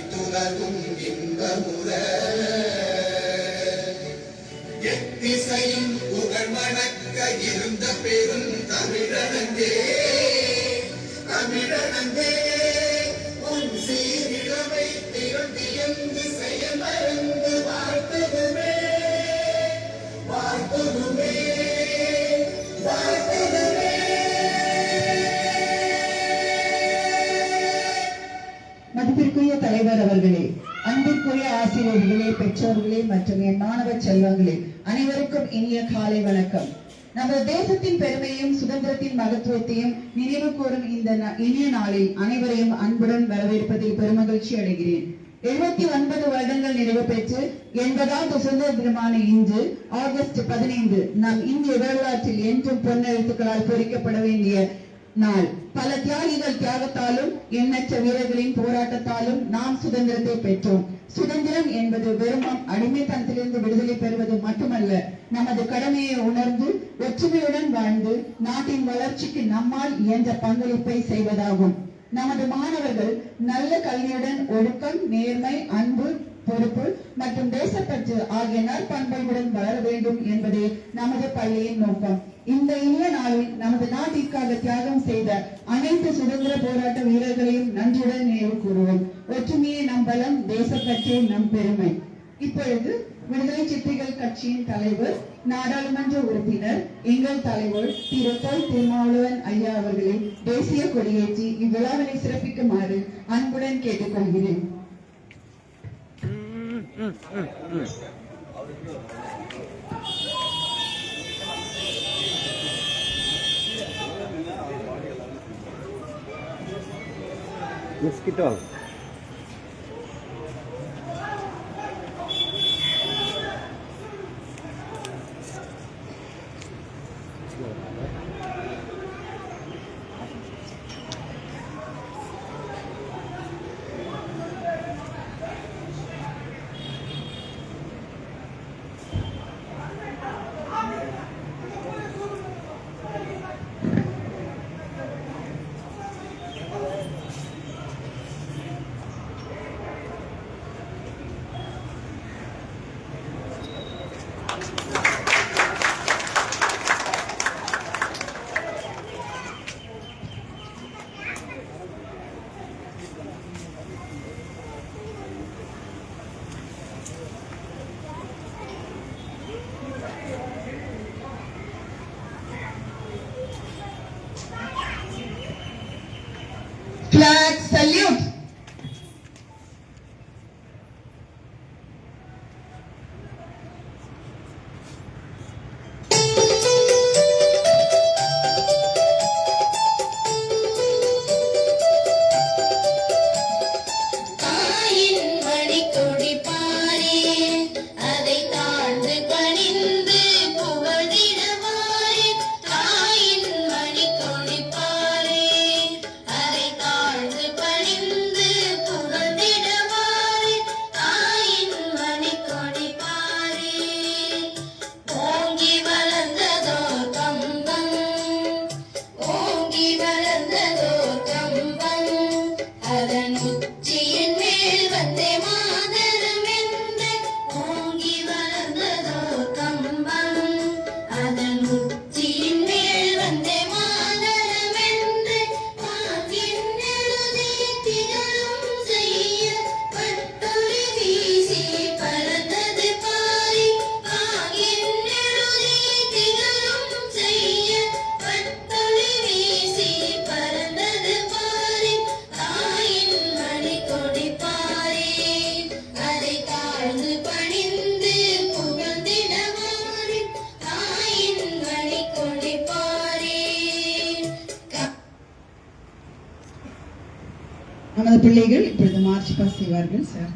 அனைத்துலகும் இன்பமுற எத்திசையும் புகழ் மணக்க இருந்த பெரும் தமிழனங்கே தமிழனங்கே உன் சீரிழமை திரண்டியந்து செயமறந்து வாழ்த்துதுமே வாழ்த்துதுமே வாழ்த்துதுமே. மதிப்பிற்குரிய தலைவர் அவர்களே, அன்பிற்குரிய ஆசிரியர்களே, பெற்றோர்களே மற்றும் என் மாணவ செல்வங்களே, அனைவருக்கும் இனிய காலை வணக்கம். நமது தேசத்தின் பெருமையும் சுதந்திரத்தின் மகத்துவத்தையும் நினைவு கூறும் இந்த இனிய நாளில் அனைவரையும் அன்புடன் வரவேற்பதில் பெருமகிழ்ச்சி அடைகிறேன். 79 வருடங்கள் நிறைவு பெற்று 80வது சுதந்திர தினமான இன்று ஆகஸ்ட் 15 நம் இந்திய வரலாற்றில் என்றும் பொன்னெழுத்துக்களால் பொறிக்கப்பட வேண்டிய நாள். பல தியாகிகள் தியாகத்தாலும் எண்ணற்ற வீரர்களின் போராட்டத்தாலும் நாம் சுதந்திரத்தை பெற்றோம். சுதந்திரம் என்பது வெறும் அடிமைத்தனத்திலிருந்து விடுதலை பெறுவது மட்டுமல்ல, நமது கடமையை உணர்ந்து ஒற்றுமையுடன் வாழ்ந்து நாட்டின் வளர்ச்சிக்கு நம்மால் இயன்ற பங்களிப்பை செய்வதாகும். நமது மாணவர்கள் நல்ல கல்வியுடன் ஒழுக்கம், நேர்மை, அன்பு, பொறுப்பு மற்றும் தேசப்பற்று ஆகிய நற்பண்புகளுடன் வளர வேண்டும் என்பதே நமது பள்ளியின் நோக்கம். இந்த இனிய நாளில் நமது நாட்டிற்காக தியாகம் செய்த அனைத்து சுதந்திர போராட்ட வீரர்களையும் நன்றியுடன் நினைவு கூறுவோம். ஒற்றுமையே நம் பலம், தேசப்பற்றே நம் பெருமை. இப்பொழுது விடுதலை சிறுத்தைகள் கட்சியின் தலைவர், நாடாளுமன்ற உறுப்பினர், எங்கள் தலைவர் திரு தொல் திருமாவளவன் ஐயா அவர்களை தேசிய கொடியேற்றி இவ்விழாவினை சிறப்பிக்குமாறு அன்புடன் கேட்டுக்கொள்கிறேன். Mosquito. Flag salute. நமது பிள்ளைகள் இப்பொழுது மார்ச் பாஸ்ட் செய்வார்கள். Sir,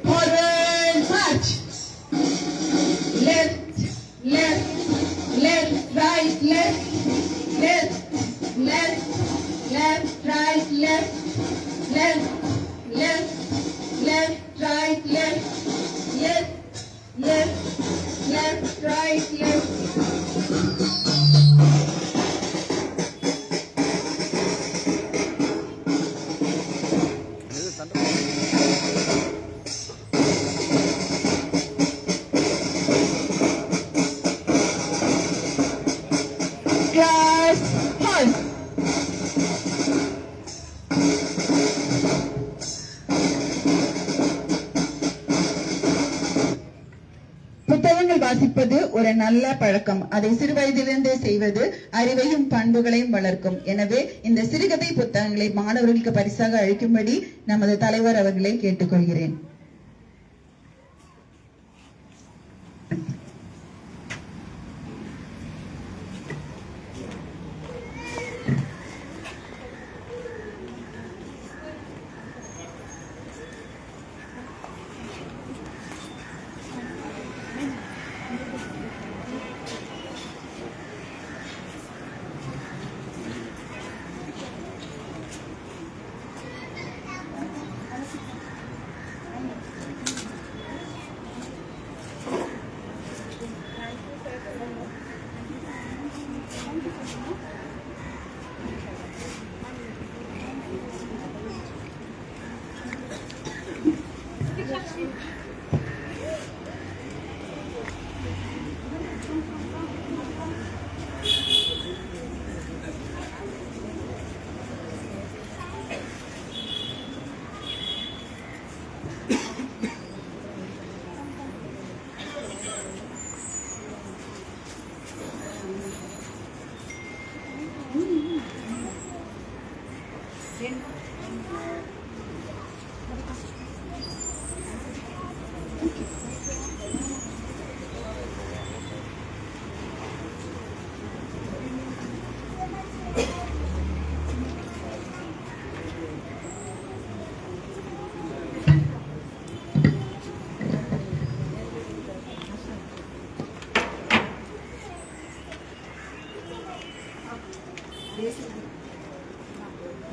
forward march, left left left, right left left left Left, left, left, left, left, right, left. Yes, yes, left, right, left. Class, halt. புத்தகங்கள் வாசிப்பது ஒரு நல்ல பழக்கம். அதை சிறு வயதிலிருந்தே செய்வது அறிவையும் பண்புகளையும் வளர்க்கும். எனவே இந்த சிறுகதை புத்தகங்களை மாணவர்களுக்கு பரிசாக அளிக்கும்படி நமது தலைவர் அவர்களை கேட்டுக்கொள்கிறேன்.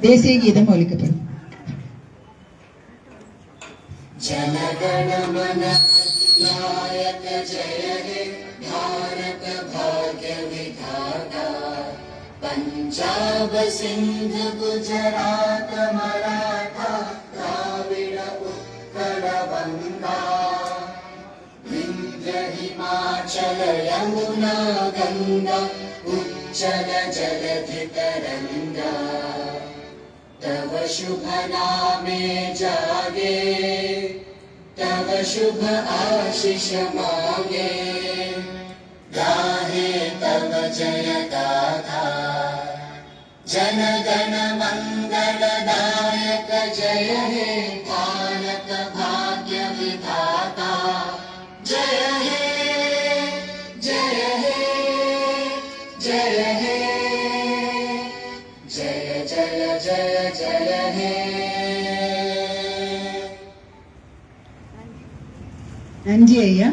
தேசிய கீதம் ஒலிக்கப்படும். जनगणमन नायक जय हे भारत भाग्य विधाता पंजाब सिंध गुजरात मराठा द्राविड उत्कल बंगा विंध्य हिमाचल यमुना गंगा उच्चल जलधि तरंगा तव शुभ नामे जागे तव शुभ आशीष मांगे गाहे तव जय गाथा जन गण मंगल दायक जय हे भारत भाग्य विधाता जय हे जय हे जय हे जय जय जय जय हे நன்றி ஐயா.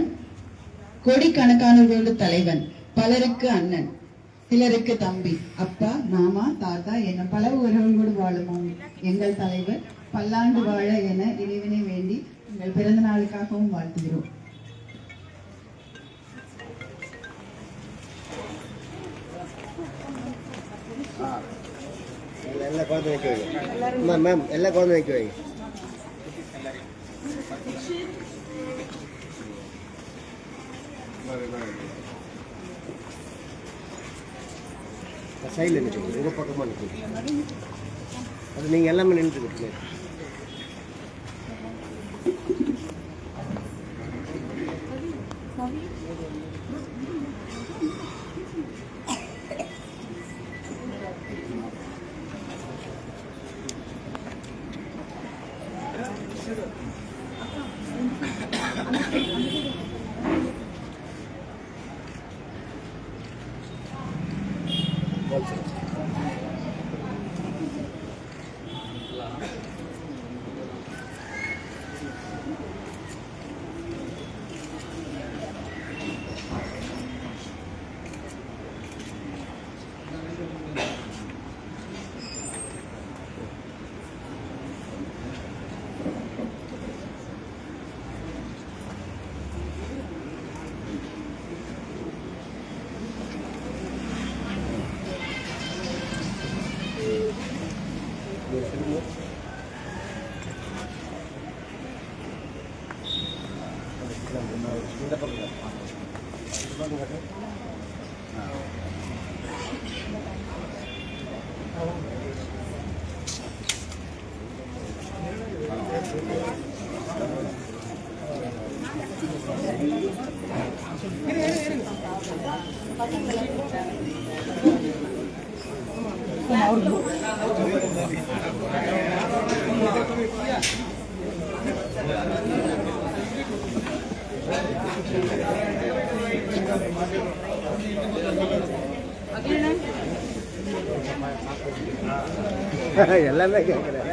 கோடிக்கணக்கானவர்களோட தலைவன், பலருக்கு அண்ணன், சிலருக்கு தம்பி, அப்பா, மாமா, தாத்தா என பல உறவுகளோடு வாழும் எங்கள் தலைவர் பல்லாண்டு வாழ என இறைவனை வேண்டி உங்கள் பிறந்த நாளுக்காகவும் வாழ்த்துகிறோம். ಎಲ್ಲ ಕುழந்தை வைக்க வைங்க மேம், ಎಲ್ಲ குழந்தை வைக்க வைங்க. சைடில் நிற்குங்க, உங்கள் பக்கமாக நிற்குங்க. அது நீங்கள் எல்லாமே நின்றுட்டு. இந்த பக்கம் எல்லாமே கேட்குறேன்.